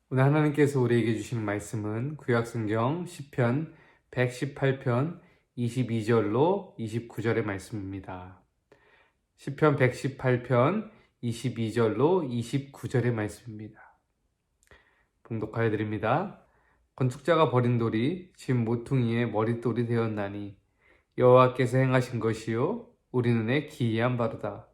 오늘 하나님께서 우리에게 주신 말씀은 구약성경 시편 118편 22절로 29절의 말씀입니다. 시편 118편 22절로 29절의 말씀입니다. 봉독하여 드립니다. 건축자가 버린 돌이 집 모퉁이의 머릿돌이 되었나니 여호와께서 행하신 것이요 우리 눈에 기이한 바로다.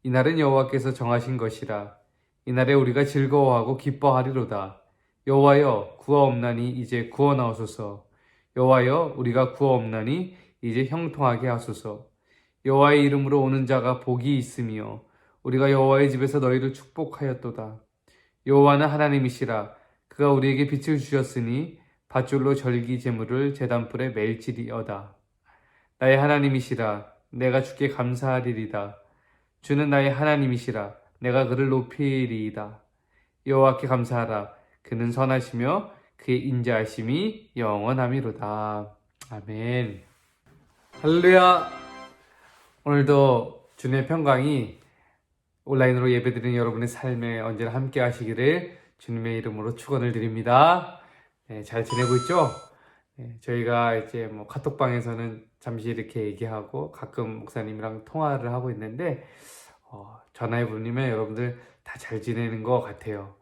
이날은 여호와께서 정하신 것이라. 이날에 우리가 즐거워하고 기뻐하리로다. 여호와여 구하옵나니 이제 구원하옵소서. 여호와여 우리가 구하옵나니 이제 형통하게 하소서. 여호와의 이름으로 오는 자가 복이 있으며 우리가 여호와의 집에서 너희를 축복하였도다. 여호와는 하나님이시라. 그가 우리에게 빛을 주셨으니 밧줄로 절기 제물을 제단불에 멜지리어다. 나의 하나님이시라. 내가 주께 감사하리이다. 주는 나의 하나님이시라. 내가 그를 높이리이다. 여호와께 감사하라. 그는 선하시며 그의 인자하심이 영원함이로다. 아멘. 할렐루야. 오늘도 주님의 평강이 온라인으로 예배드리는 여러분의 삶에 언제나 함께 하시기를 주님의 이름으로 축원을 드립니다. 네, 잘 지내고 있죠? 네, 저희가 이제 카톡방에서는 잠시 이렇게 얘기하고 가끔 목사님이랑 통화를 하고 있는데 전화해 보면 여러분들 다 잘 지내는 것 같아요.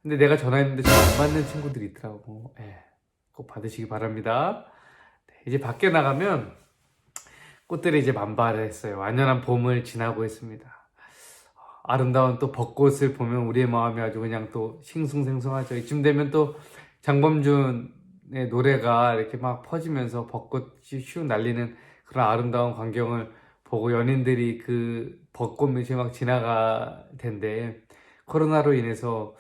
근데 내가 전화했는데 잘 안 받는 친구들이 있더라고. 꼭 받으시기 바랍니다. 네, 이제 밖에 나가면 꽃들이 이제 만발을 했어요. 완연한 봄을 지나고 있습니다. 아름다운 또 벚꽃을 보면 우리의 마음이 아주 그냥 또 싱숭생숭하죠. 이쯤 되면 또 장범준의 노래가 이렇게 막 퍼지면서 벚꽃이 슉 날리는 그런 아름다운 광경을 보고 연인들이 그 벚꽃잎이 막 지나갈 텐데, 코로나로 인해서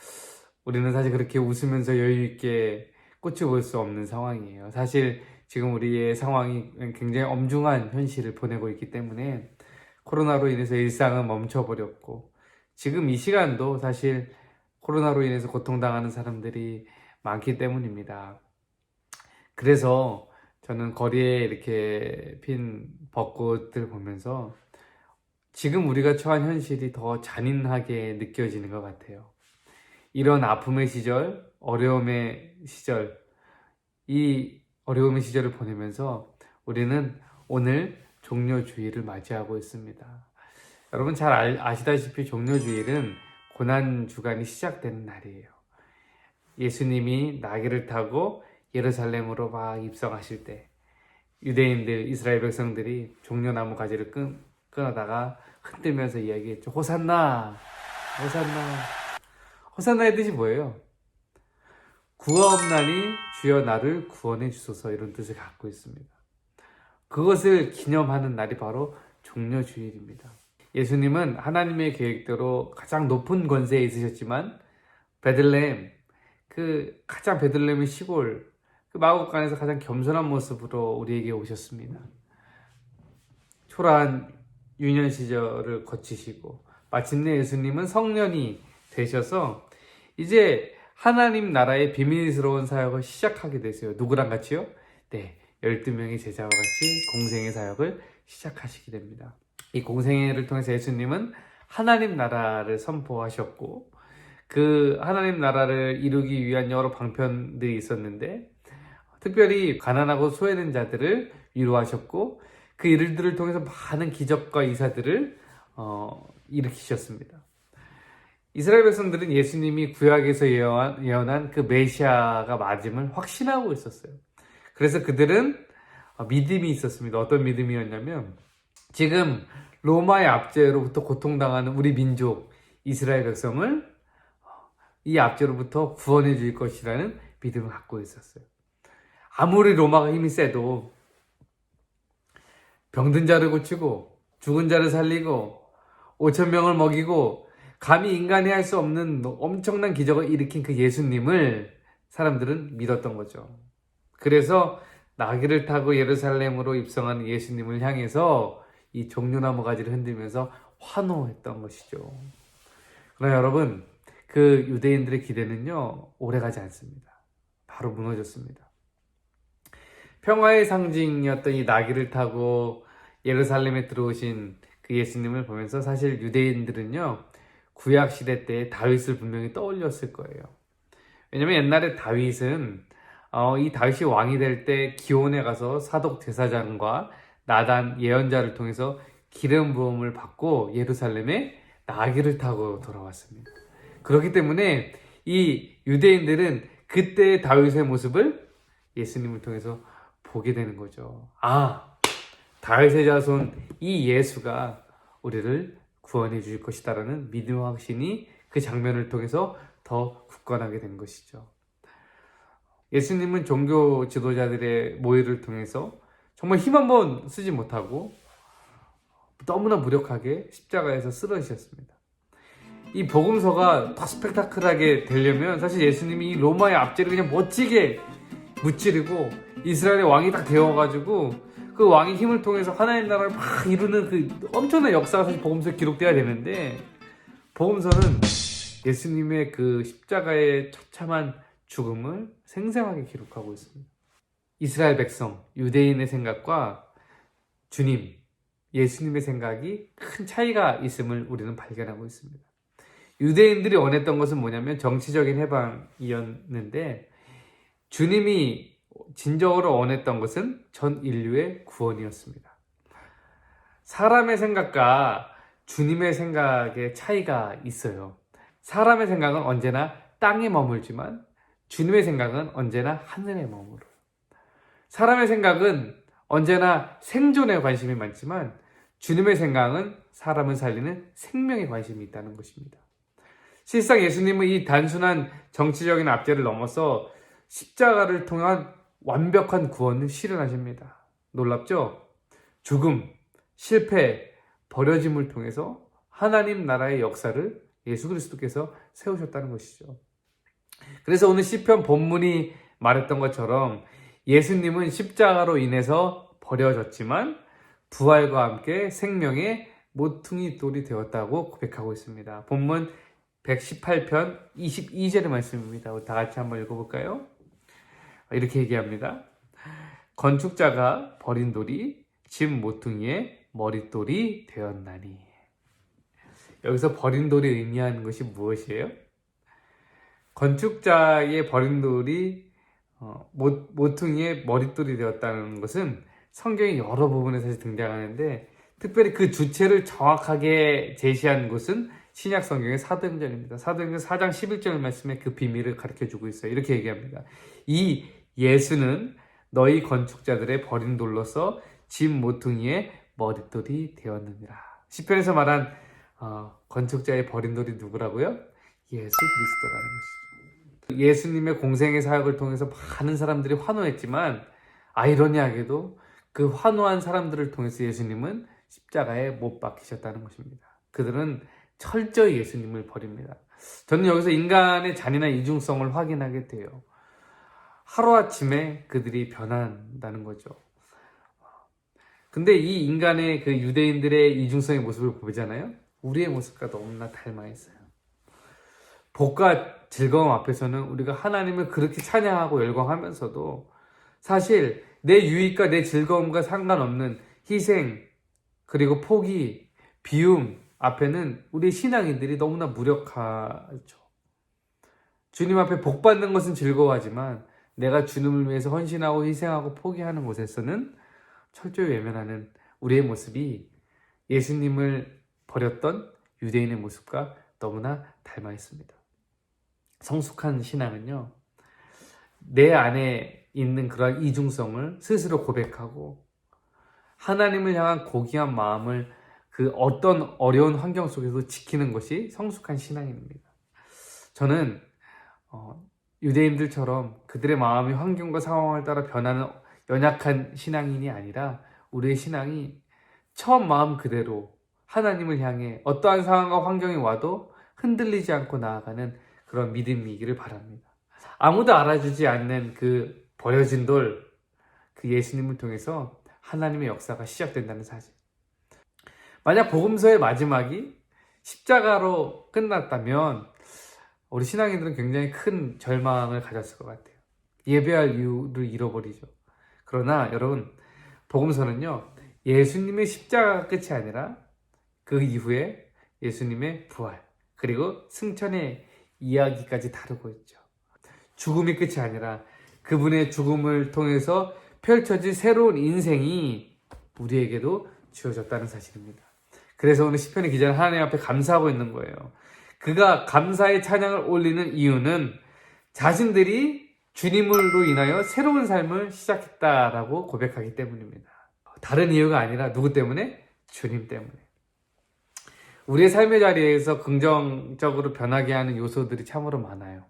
우리는 사실 그렇게 웃으면서 여유 있게 꽃을 볼 수 없는 상황이에요. 사실 지금 우리의 상황이 굉장히 엄중한 현실을 보내고 있기 때문에 코로나로 인해서 일상은 멈춰버렸고, 지금 이 시간도 사실 코로나로 인해서 고통당하는 사람들이 많기 때문입니다. 그래서 저는 거리에 이렇게 핀 벚꽃들 보면서 지금 우리가 처한 현실이 더 잔인하게 느껴지는 것 같아요. 이런 아픔의 시절, 어려움의 시절, 이 어려움의 시절을 보내면서 우리는 오늘 종려주일을 맞이하고 있습니다. 여러분 잘 아시다시피 종려주일은 고난주간이 시작되는 날이에요. 예수님이 나귀를 타고 예루살렘으로 막 입성하실 때 유대인들, 이스라엘 백성들이 종려나무 가지를 끊어다가 흔들면서 이야기했죠. 호산나! 호산나! 호산나의 뜻이 뭐예요? 구하옵나니 주여 나를 구원해 주소서, 이런 뜻을 갖고 있습니다. 그것을 기념하는 날이 바로 종려주일입니다. 예수님은 하나님의 계획대로 가장 높은 권세에 있으셨지만 베들레헴, 가장 베들레헴의 시골, 그 마구간에서 가장 겸손한 모습으로 우리에게 오셨습니다. 초라한 유년 시절을 거치시고 마침내 예수님은 성년이 되셔서 이제 하나님 나라의 비밀스러운 사역을 시작하게 되세요. 누구랑 같이요? 네, 12명의 제자와 같이 공생의 사역을 시작하시게 됩니다. 이 공생애를 통해서 예수님은 하나님 나라를 선포하셨고, 그 하나님 나라를 이루기 위한 여러 방편들이 있었는데 특별히 가난하고 소외된 자들을 위로하셨고, 그 일들을 통해서 많은 기적과 이사들을 일으키셨습니다. 이스라엘 백성들은 예수님이 구약에서 예언한 그 메시아가 맞음을 확신하고 있었어요. 그래서 그들은 믿음이 있었습니다. 어떤 믿음이었냐면, 지금 로마의 압제로부터 고통당하는 우리 민족 이스라엘 백성을 이 압제로부터 구원해 줄 것이라는 믿음을 갖고 있었어요. 아무리 로마가 힘이 세도 병든 자를 고치고 죽은 자를 살리고 5천 명을 먹이고 감히 인간이 할 수 없는 엄청난 기적을 일으킨 그 예수님을 사람들은 믿었던 거죠. 그래서 나귀를 타고 예루살렘으로 입성하는 예수님을 향해서 이 종려나무 가지를 흔들면서 환호했던 것이죠. 그러나 여러분, 그 유대인들의 기대는요, 오래가지 않습니다. 바로 무너졌습니다. 평화의 상징이었던 이 나귀를 타고 예루살렘에 들어오신 그 예수님을 보면서 사실 유대인들은요, 구약 시대 때 다윗을 분명히 떠올렸을 거예요. 왜냐면 옛날에 다윗은 이 다윗이 왕이 될 때 기온에 가서 사독 제사장과 나단 예언자를 통해서 기름 부음을 받고 예루살렘에 나귀를 타고 돌아왔습니다. 그렇기 때문에 이 유대인들은 그때의 다윗의 모습을 예수님을 통해서 보게 되는 거죠. 다윗의 자손 이 예수가 우리를 구원해 주실 것이다라는 믿음의 확신이 그 장면을 통해서 더 굳건하게 된 것이죠. 예수님은 종교 지도자들의 모의를 통해서 정말 힘 한번 쓰지 못하고 너무나 무력하게 십자가에서 쓰러지셨습니다. 이 복음서가 더 스펙타클하게 되려면 사실 예수님이 이 로마의 압제를 그냥 멋지게 무찌르고 이스라엘의 왕이 딱 되어가지고 그 왕의 힘을 통해서 하나님 나라를 막 이루는 그 엄청난 역사가 사실 복음서에 기록돼야 되는데, 복음서는 예수님의 그 십자가의 처참한 죽음을 생생하게 기록하고 있습니다. 이스라엘 백성, 유대인의 생각과 주님, 예수님의 생각이 큰 차이가 있음을 우리는 발견하고 있습니다. 유대인들이 원했던 것은 뭐냐면 정치적인 해방이었는데, 주님이 진정으로 원했던 것은 전 인류의 구원이었습니다. 사람의 생각과 주님의 생각의 차이가 있어요. 사람의 생각은 언제나 땅에 머물지만 주님의 생각은 언제나 하늘에 머물어요. 사람의 생각은 언제나 생존에 관심이 많지만 주님의 생각은 사람을 살리는 생명에 관심이 있다는 것입니다. 실상 예수님은 이 단순한 정치적인 압제를 넘어서 십자가를 통한 완벽한 구원을 실현하십니다. 놀랍죠? 죽음, 실패, 버려짐을 통해서 하나님 나라의 역사를 예수 그리스도께서 세우셨다는 것이죠. 그래서 오늘 시편 본문이 말했던 것처럼 예수님은 십자가로 인해서 버려졌지만 부활과 함께 생명의 모퉁이 돌이 되었다고 고백하고 있습니다. 본문 118편 22절의 말씀입니다. 우리 다 같이 한번 읽어볼까요? 이렇게 얘기합니다. 건축자가 버린 돌이 집 모퉁이의 머릿돌이 되었나니. 여기서 버린 돌이 의미하는 것이 무엇이에요? 건축자의 버린 돌이 모퉁이의 머릿돌이 되었다는 것은 성경의 여러 부분에 사실 등장하는데, 특별히 그 주체를 정확하게 제시한 곳은 신약 성경의 사도행전입니다. 사도행전 4장 11절 말씀에 그 비밀을 가르쳐주고 있어요. 이렇게 얘기합니다. 이 예수는 너희 건축자들의 버린 돌로서 집 모퉁이의 머릿돌이 되었느니라. 시편에서 말한 건축자의 버린 돌이 누구라고요? 예수 그리스도라는 것이죠. 예수님의 공생의 사역을 통해서 많은 사람들이 환호했지만 아이러니하게도 그 환호한 사람들을 통해서 예수님은 십자가에 못 박히셨다는 것입니다. 그들은 철저히 예수님을 버립니다. 저는 여기서 인간의 잔인한 이중성을 확인하게 돼요. 하루아침에 그들이 변한다는 거죠. 근데 이 인간의 그 유대인들의 이중성의 모습을 보잖아요. 우리의 모습과 너무나 닮아 있어요. 복과 즐거움 앞에서는 우리가 하나님을 그렇게 찬양하고 열광하면서도 사실 내 유익과 내 즐거움과 상관없는 희생, 그리고 포기, 비움 앞에는 우리 신앙인들이 너무나 무력하죠. 주님 앞에 복 받는 것은 즐거워하지만 내가 주님을 위해서 헌신하고 희생하고 포기하는 곳에서는 철저히 외면하는 우리의 모습이 예수님을 버렸던 유대인의 모습과 너무나 닮아 있습니다. 성숙한 신앙은요, 내 안에 있는 그런 이중성을 스스로 고백하고 하나님을 향한 고귀한 마음을 그 어떤 어려운 환경 속에서 지키는 것이 성숙한 신앙입니다. 저는 유대인들처럼 그들의 마음이 환경과 상황을 따라 변하는 연약한 신앙인이 아니라 우리의 신앙이 처음 마음 그대로 하나님을 향해 어떠한 상황과 환경이 와도 흔들리지 않고 나아가는 그런 믿음이기를 바랍니다. 아무도 알아주지 않는 그 버려진 돌, 그 예수님을 통해서 하나님의 역사가 시작된다는 사실. 만약 복음서의 마지막이 십자가로 끝났다면 우리 신앙인들은 굉장히 큰 절망을 가졌을 것 같아요. 예배할 이유를 잃어버리죠. 그러나 여러분, 복음서는요, 예수님의 십자가가 끝이 아니라 그 이후에 예수님의 부활, 그리고 승천의 이야기까지 다루고 있죠. 죽음이 끝이 아니라 그분의 죽음을 통해서 펼쳐질 새로운 인생이 우리에게도 주어졌다는 사실입니다. 그래서 오늘 시편의 기자는 하나님 앞에 감사하고 있는 거예요. 그가 감사의 찬양을 올리는 이유는 자신들이 주님으로 인하여 새로운 삶을 시작했다라고 고백하기 때문입니다. 다른 이유가 아니라 누구 때문에? 주님 때문에. 우리의 삶의 자리에서 긍정적으로 변하게 하는 요소들이 참으로 많아요.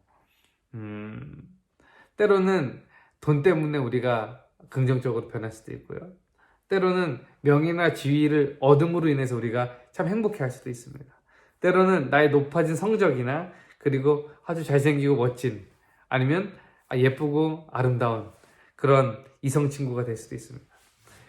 때로는 돈 때문에 우리가 긍정적으로 변할 수도 있고요. 때로는 명예나 지위를 얻음으로 인해서 우리가 참 행복해할 수도 있습니다. 때로는 나의 높아진 성적이나 그리고 아주 잘생기고 멋진 아니면 예쁘고 아름다운 그런 이성 친구가 될 수도 있습니다.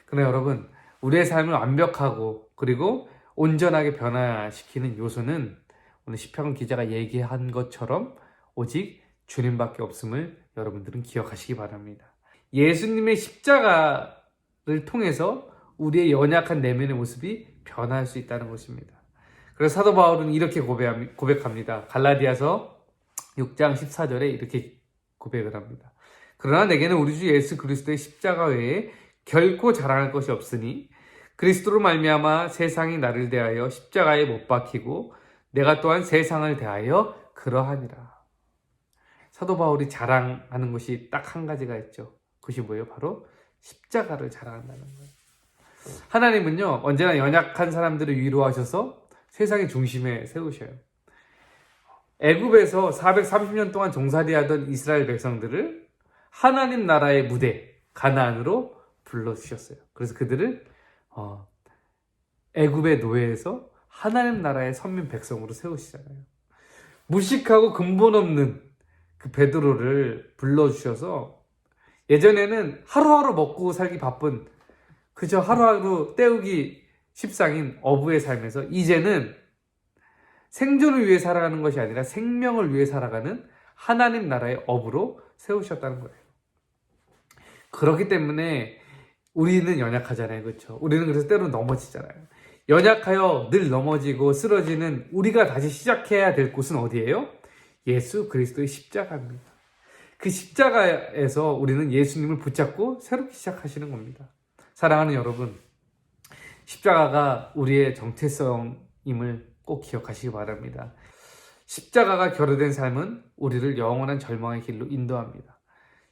그러나 여러분, 우리의 삶을 완벽하고 그리고 온전하게 변화시키는 요소는 오늘 시편 기자가 얘기한 것처럼 오직 주님밖에 없음을 여러분들은 기억하시기 바랍니다. 예수님의 십자가를 통해서 우리의 연약한 내면의 모습이 변할 수 있다는 것입니다. 그래서 사도 바울은 이렇게 고백합니다. 갈라디아서 6장 14절에 이렇게 고백을 합니다. 그러나 내게는 우리 주 예수 그리스도의 십자가 외에 결코 자랑할 것이 없으니 그리스도로 말미암아 세상이 나를 대하여 십자가에 못 박히고 내가 또한 세상을 대하여 그러하니라. 사도 바울이 자랑하는 것이 딱 한 가지가 있죠. 그것이 뭐예요? 바로 십자가를 자랑한다는 거예요. 하나님은요, 언제나 연약한 사람들을 위로하셔서 세상의 중심에 세우셔요. 애굽에서 430년 동안 종살이하던 이스라엘 백성들을 하나님 나라의 무대 가나안으로 불러주셨어요. 그래서 그들을 애굽의 노예에서 하나님 나라의 선민 백성으로 세우시잖아요. 무식하고 근본 없는 그 베드로를 불러주셔서 예전에는 하루하루 먹고 살기 바쁜 그저 하루하루 때우기 십상인 어부의 삶에서 이제는 생존을 위해 살아가는 것이 아니라 생명을 위해 살아가는 하나님 나라의 어부로 세우셨다는 거예요. 그렇기 때문에 우리는 연약하잖아요. 그렇죠? 우리는 그래서 때로는 넘어지잖아요. 연약하여 늘 넘어지고 쓰러지는 우리가 다시 시작해야 될 곳은 어디예요? 예수 그리스도의 십자가입니다. 그 십자가에서 우리는 예수님을 붙잡고 새롭게 시작하시는 겁니다. 사랑하는 여러분, 십자가가 우리의 정체성임을 꼭 기억하시기 바랍니다. 십자가가 결여된 삶은 우리를 영원한 절망의 길로 인도합니다.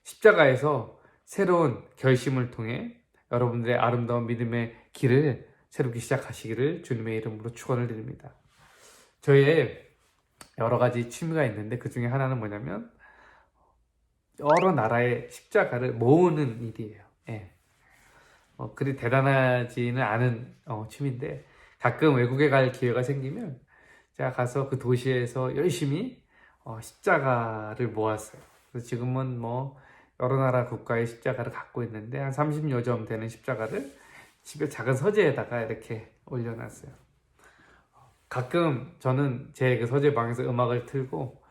십자가에서 새로운 결심을 통해 여러분들의 아름다운 믿음의 길을 새롭게 시작하시기를 주님의 이름으로 축원을 드립니다. 저의 여러 가지 취미가 있는데 그 중에 하나는 뭐냐면 여러 나라의 십자가를 모으는 일이에요. 예. 그리 대단하지는 않은 취미인데 가끔 외국에 갈 기회가 생기면 제가 가서 그 도시에서 열심히 십자가를 모았어요. 그래서 지금은 뭐 여러 나라 국가의 십자가를 갖고 있는데 한 30여 점 되는 십자가를 집에 작은 서재에다가 이렇게 올려놨어요. 가끔 저는 제 그 서재방에서 음악을 틀고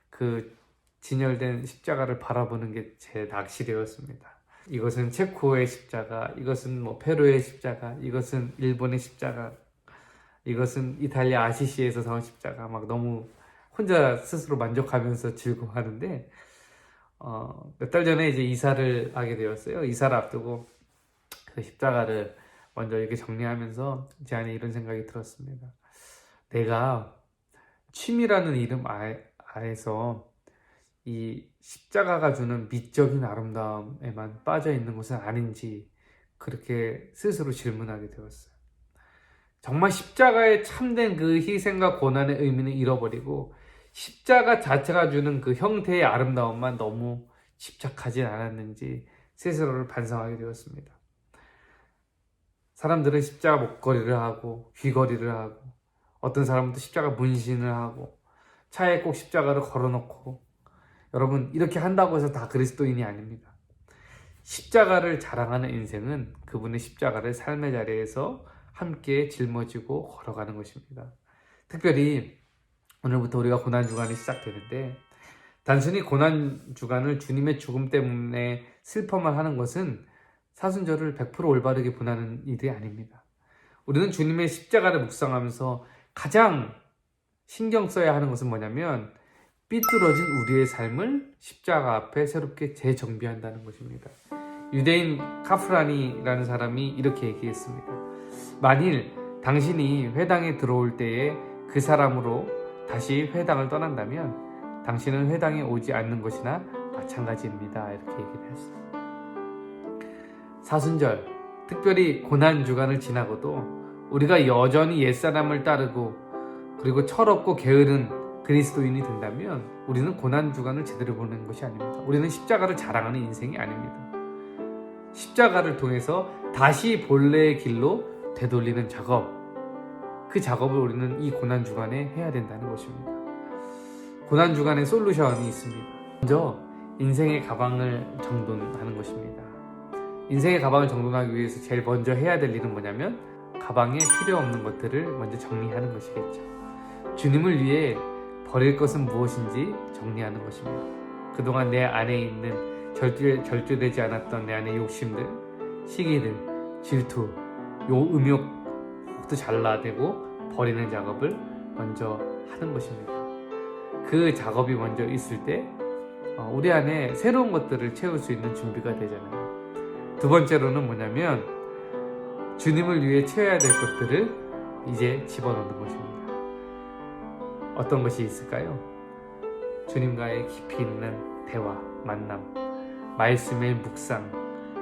그 진열된 십자가를 바라보는 게 제 낚시되었습니다. 이것은 체코의 십자가, 이것은 뭐 페루의 십자가, 이것은 일본의 십자가, 이것은 이탈리아 아시시에서 나온 십자가. 막 너무 혼자 스스로 만족하면서 즐거워하는데 몇 달 전에 이제 이사를 하게 되었어요. 이사를 앞두고 그 십자가를 먼저 이렇게 정리하면서 제 안에 이런 생각이 들었습니다. 내가 취미라는 이름 아래서 이 십자가가 주는 미적인 아름다움에만 빠져 있는 것은 아닌지 그렇게 스스로 질문하게 되었어요. 정말 십자가의 참된 그 희생과 고난의 의미는 잃어버리고 십자가 자체가 주는 그 형태의 아름다움만 너무 집착하진 않았는지 스스로를 반성하게 되었습니다. 사람들은 십자가 목걸이를 하고 귀걸이를 하고 어떤 사람은 또 십자가 문신을 하고 차에 꼭 십자가를 걸어놓고 여러분 이렇게 한다고 해서 다 그리스도인이 아닙니다. 십자가를 자랑하는 인생은 그분의 십자가를 삶의 자리에서 함께 짊어지고 걸어가는 것입니다. 특별히 오늘부터 우리가 고난주간이 시작되는데 단순히 고난주간을 주님의 죽음 때문에 슬퍼만 하는 것은 사순절을 100% 올바르게 보내는 일이 아닙니다. 우리는 주님의 십자가를 묵상하면서 가장 신경 써야 하는 것은 뭐냐면 삐뚤어진 우리의 삶을 십자가 앞에 새롭게 재정비한다는 것입니다. 유대인 카프라니라는 사람이 이렇게 얘기했습니다. 만일 당신이 회당에 들어올 때에 그 사람으로 다시 회당을 떠난다면 당신은 회당에 오지 않는 것이나 마찬가지입니다. 이렇게 얘기를 했어요. 사순절, 특별히 고난주간을 지나고도 우리가 여전히 옛사람을 따르고 그리고 철없고 게으른 그리스도인이 된다면 우리는 고난주간을 제대로 보내는 것이 아닙니다. 우리는 십자가를 자랑하는 인생이 아닙니다. 십자가를 통해서 다시 본래의 길로 되돌리는 작업, 그 작업을 우리는 이 고난주간에 해야 된다는 것입니다. 고난주간에 솔루션이 있습니다. 먼저 인생의 가방을 정돈하는 것입니다. 인생의 가방을 정돈하기 위해서 제일 먼저 해야 될 일은 뭐냐면 가방에 필요 없는 것들을 먼저 정리하는 것이겠죠. 주님을 위해 버릴 것은 무엇인지 정리하는 것입니다. 그동안 내 안에 있는 절제되지 않았던 내 안의 욕심들, 시기들, 질투, 음욕도 잘라내고 버리는 작업을 먼저 하는 것입니다. 그 작업이 먼저 있을 때 우리 안에 새로운 것들을 채울 수 있는 준비가 되잖아요. 두 번째로는 뭐냐면 주님을 위해 채워야 될 것들을 이제 집어넣는 것입니다. 어떤 것이 있을까요? 주님과의 깊이 있는 대화, 만남, 말씀의 묵상,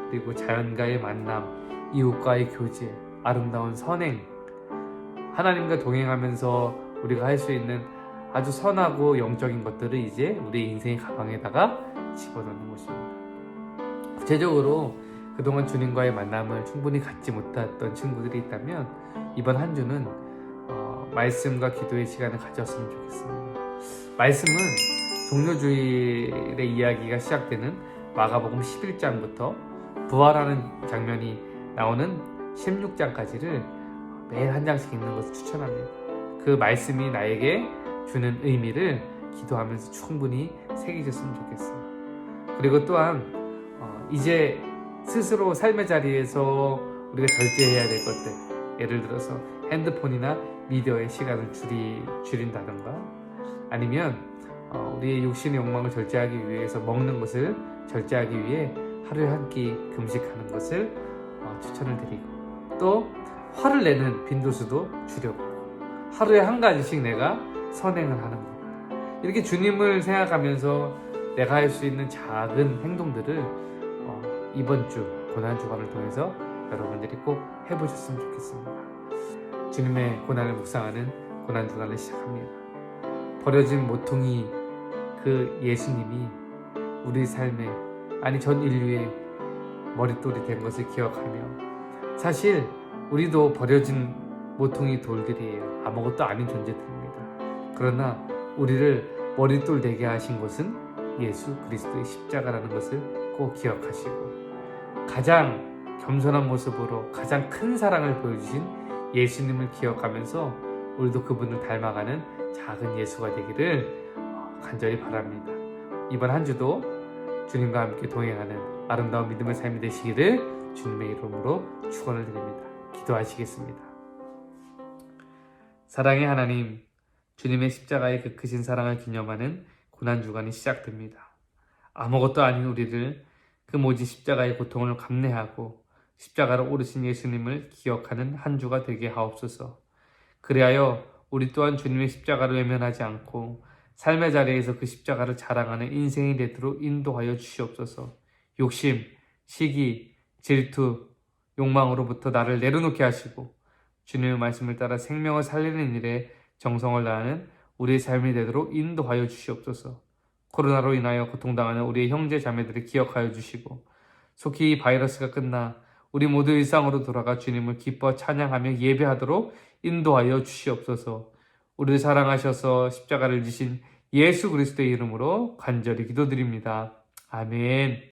그리고 자연과의 만남, 이웃과의 교제, 아름다운 선행, 하나님과 동행하면서 우리가 할 수 있는 아주 선하고 영적인 것들을 이제 우리 인생의 가방에다가 집어넣는 것입니다. 구체적으로 그동안 주님과의 만남을 충분히 갖지 못했던 친구들이 있다면 이번 한 주는 말씀과 기도의 시간을 가졌으면 좋겠습니다. 말씀은 종료주일의 이야기가 시작되는 마가복음 11장부터 부활하는 장면이 나오는 16장까지를 매일 한 장씩 읽는 것을 추천합니다. 그 말씀이 나에게 주는 의미를 기도하면서 충분히 새기셨으면 좋겠어요. 그리고 또한 이제 스스로 삶의 자리에서 우리가 절제해야 될 것들, 예를 들어서 핸드폰이나 미디어의 시간을 줄인다던가 아니면 우리의 육신의 욕망을 절제하기 위해서 먹는 것을 절제하기 위해 하루에 한 끼 금식하는 것을 추천을 드리고, 또 화를 내는 빈도수도 줄여고 하루에 한 가지씩 내가 선행을 하는 것, 이렇게 주님을 생각하면서 내가 할 수 있는 작은 행동들을 이번 주 고난주간을 통해서 여러분들이 꼭 해보셨으면 좋겠습니다. 주님의 고난을 묵상하는 고난주간을 시작합니다. 버려진 모퉁이 그 예수님이 우리 삶에, 아니 전 인류의 머릿돌이 된 것을 기억하며, 사실 우리도 버려진 모퉁이 돌들이에요. 아무것도 아닌 존재들입니다. 그러나 우리를 머릿돌 되게 하신 것은 예수 그리스도의 십자가라는 것을 꼭 기억하시고, 가장 겸손한 모습으로 가장 큰 사랑을 보여주신 예수님을 기억하면서 우리도 그분을 닮아가는 작은 예수가 되기를 간절히 바랍니다. 이번 한 주도 주님과 함께 동행하는 아름다운 믿음의 삶이 되시기를 주님의 이름으로 축원을 드립니다. 기도하시겠습니다. 사랑의 하나님, 주님의 십자가의 그 크신 사랑을 기념하는 고난주간이 시작됩니다. 아무것도 아닌 우리를 그 모진 십자가의 고통을 감내하고 십자가를 오르신 예수님을 기억하는 한 주가 되게 하옵소서. 그리하여 우리 또한 주님의 십자가를 외면하지 않고 삶의 자리에서 그 십자가를 자랑하는 인생이 되도록 인도하여 주시옵소서. 욕심, 시기, 질투, 욕망으로부터 나를 내려놓게 하시고 주님의 말씀을 따라 생명을 살리는 일에 정성을 다하는 우리의 삶이 되도록 인도하여 주시옵소서. 코로나로 인하여 고통당하는 우리의 형제 자매들을 기억하여 주시고, 속히 이 바이러스가 끝나 우리 모두 일상으로 돌아가 주님을 기뻐 찬양하며 예배하도록 인도하여 주시옵소서. 우리를 사랑하셔서 십자가를 지신 예수 그리스도의 이름으로 간절히 기도드립니다. 아멘.